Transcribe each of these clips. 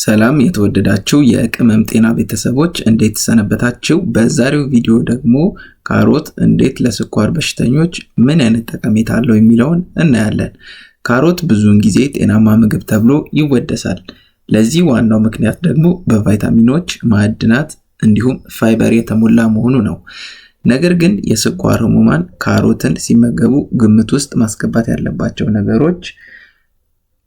ሰላም የተወደዳችሁ የቅመም ጤና ቤተሰቦች እንዴት ሰነበታችሁ? በዛሬው ቪዲዮ ደግሞ ካሮት እንዴት ለስኳር በሽተኞች ምን አይነት ጠቀሜታ አለው የሚለውን እናያለን። ካሮት ብዙውን ጊዜ ጤናማ ምግብ ተብሎ ይወደሳል። ለዚህ ዋናው ምክንያት ደግሞ በቫይታሚኖች፣ ማዕድናት እንዲሁም ፋይበር የተሞላ መሆኑ ነው። ነገር ግን የስኳር ህሙማን ካሮትን ሲመገቡ ግምት ውስጥ ማስገባት ያለባቸው ነገሮች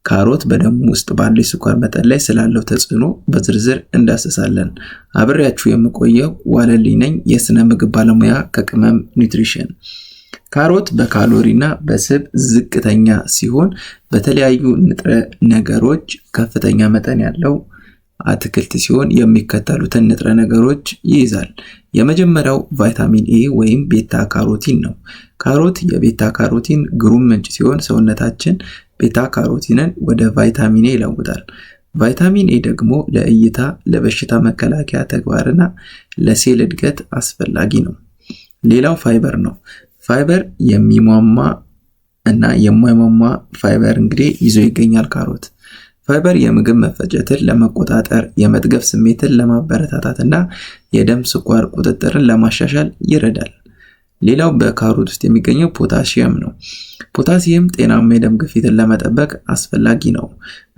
ካሮት በደም ውስጥ ባለው የስኳር መጠን ላይ ስላለው ተጽዕኖ በዝርዝር እንዳስሳለን። አብሬያችሁ የምቆየው ዋለልኝ ነኝ፣ የስነ ምግብ ባለሙያ ከቅመም ኒውትሪሽን። ካሮት በካሎሪና በስብ ዝቅተኛ ሲሆን በተለያዩ ንጥረ ነገሮች ከፍተኛ መጠን ያለው አትክልት ሲሆን የሚከተሉትን ንጥረ ነገሮች ይይዛል። የመጀመሪያው ቫይታሚን ኤ ወይም ቤታ ካሮቲን ነው። ካሮት የቤታ ካሮቲን ግሩም ምንጭ ሲሆን ሰውነታችን ቤታ ካሮቲንን ወደ ቫይታሚን ኤ ይለውጣል። ቫይታሚን ኤ ደግሞ ለእይታ፣ ለበሽታ መከላከያ ተግባርና ለሴል እድገት አስፈላጊ ነው። ሌላው ፋይበር ነው። ፋይበር የሚሟማ እና የማይሟማ ፋይበር እንግዲህ ይዞ ይገኛል ካሮት። ፋይበር የምግብ መፈጨትን ለመቆጣጠር፣ የመጥገብ ስሜትን ለማበረታታትና የደም ስኳር ቁጥጥርን ለማሻሻል ይረዳል። ሌላው በካሮት ውስጥ የሚገኘው ፖታሲየም ነው። ፖታሲየም ጤናማ የደም ግፊትን ለመጠበቅ አስፈላጊ ነው።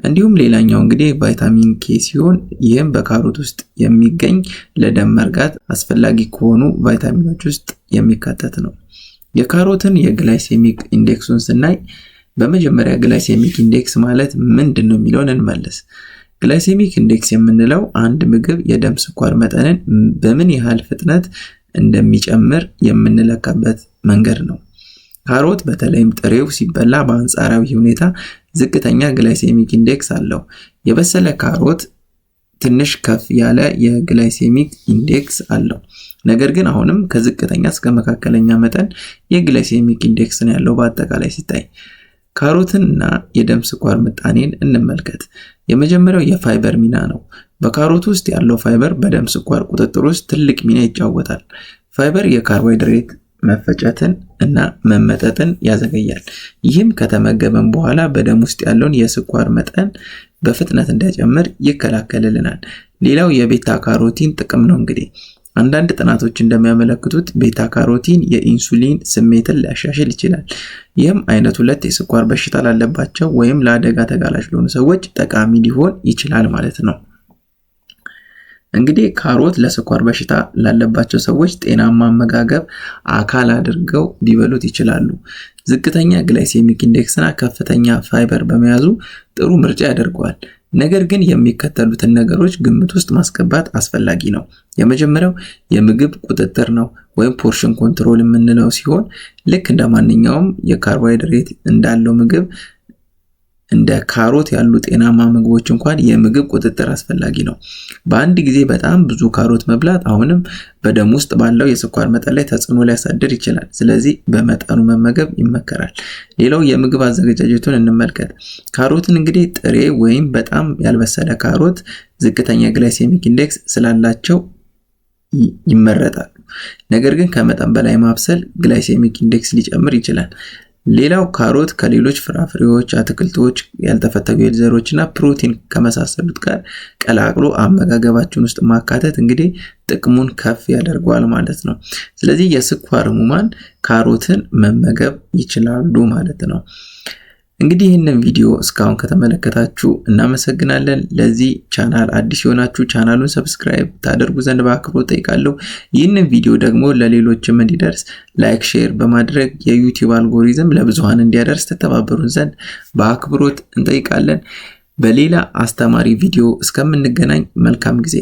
እንዲሁም ሌላኛው እንግዲህ ቫይታሚን ኬ ሲሆን ይህም በካሮት ውስጥ የሚገኝ ለደም መርጋት አስፈላጊ ከሆኑ ቫይታሚኖች ውስጥ የሚካተት ነው። የካሮትን የግላይሴሚክ ኢንዴክሱን ስናይ በመጀመሪያ ግላይሴሚክ ኢንዴክስ ማለት ምንድን ነው የሚለውን እንመልስ። ግላይሴሚክ ኢንዴክስ የምንለው አንድ ምግብ የደም ስኳር መጠንን በምን ያህል ፍጥነት እንደሚጨምር የምንለካበት መንገድ ነው። ካሮት በተለይም ጥሬው ሲበላ በአንጻራዊ ሁኔታ ዝቅተኛ ግላይሴሚክ ኢንዴክስ አለው። የበሰለ ካሮት ትንሽ ከፍ ያለ የግላይሴሚክ ኢንዴክስ አለው። ነገር ግን አሁንም ከዝቅተኛ እስከ መካከለኛ መጠን የግላይሴሚክ ኢንዴክስ ነው ያለው በአጠቃላይ ሲታይ። ካሮትና የደም ስኳር ምጣኔን እንመልከት። የመጀመሪያው የፋይበር ሚና ነው። በካሮት ውስጥ ያለው ፋይበር በደም ስኳር ቁጥጥር ውስጥ ትልቅ ሚና ይጫወታል። ፋይበር የካርቦሃይድሬት መፈጨትን እና መመጠጥን ያዘገያል። ይህም ከተመገበን በኋላ በደም ውስጥ ያለውን የስኳር መጠን በፍጥነት እንዳይጨምር ይከላከልልናል። ሌላው የቤታ ካሮቲን ጥቅም ነው። እንግዲህ አንዳንድ ጥናቶች እንደሚያመለክቱት ቤታ ካሮቲን የኢንሱሊን ስሜትን ሊያሻሽል ይችላል። ይህም አይነት 2 የስኳር በሽታ ላለባቸው ወይም ለአደጋ ተጋላጭ ለሆኑ ሰዎች ጠቃሚ ሊሆን ይችላል ማለት ነው። እንግዲህ ካሮት ለስኳር በሽታ ላለባቸው ሰዎች ጤናማ አመጋገብ አካል አድርገው ሊበሉት ይችላሉ። ዝቅተኛ ግላይሴሚክ ኢንዴክስና ከፍተኛ ፋይበር በመያዙ ጥሩ ምርጫ ያደርገዋል። ነገር ግን የሚከተሉትን ነገሮች ግምት ውስጥ ማስገባት አስፈላጊ ነው። የመጀመሪያው የምግብ ቁጥጥር ነው ወይም ፖርሽን ኮንትሮል የምንለው ሲሆን ልክ እንደ ማንኛውም የካርቦሃይድሬት እንዳለው ምግብ እንደ ካሮት ያሉ ጤናማ ምግቦች እንኳን የምግብ ቁጥጥር አስፈላጊ ነው። በአንድ ጊዜ በጣም ብዙ ካሮት መብላት አሁንም በደም ውስጥ ባለው የስኳር መጠን ላይ ተጽዕኖ ሊያሳድር ይችላል። ስለዚህ በመጠኑ መመገብ ይመከራል። ሌላው የምግብ አዘገጃጀቱን እንመልከት። ካሮትን እንግዲህ ጥሬ ወይም በጣም ያልበሰለ ካሮት ዝቅተኛ ግላይሴሚክ ኢንዴክስ ስላላቸው ይመረጣሉ። ነገር ግን ከመጠን በላይ ማብሰል ግላይሴሚክ ኢንዴክስ ሊጨምር ይችላል። ሌላው ካሮት ከሌሎች ፍራፍሬዎች፣ አትክልቶች፣ ያልተፈተጉ የእህል ዘሮችና ፕሮቲን ከመሳሰሉት ጋር ቀላቅሎ አመጋገባችን ውስጥ ማካተት እንግዲህ ጥቅሙን ከፍ ያደርገዋል ማለት ነው። ስለዚህ የስኳር ህሙማን ካሮትን መመገብ ይችላሉ ማለት ነው። እንግዲህ ይህንን ቪዲዮ እስካሁን ከተመለከታችሁ እናመሰግናለን። ለዚህ ቻናል አዲስ የሆናችሁ ቻናሉን ሰብስክራይብ ታደርጉ ዘንድ በአክብሮት ጠይቃለሁ። ይህንን ቪዲዮ ደግሞ ለሌሎችም እንዲደርስ ላይክ፣ ሼር በማድረግ የዩቲዩብ አልጎሪዝም ለብዙሃን እንዲያደርስ ተተባበሩን ዘንድ በአክብሮት እንጠይቃለን። በሌላ አስተማሪ ቪዲዮ እስከምንገናኝ መልካም ጊዜ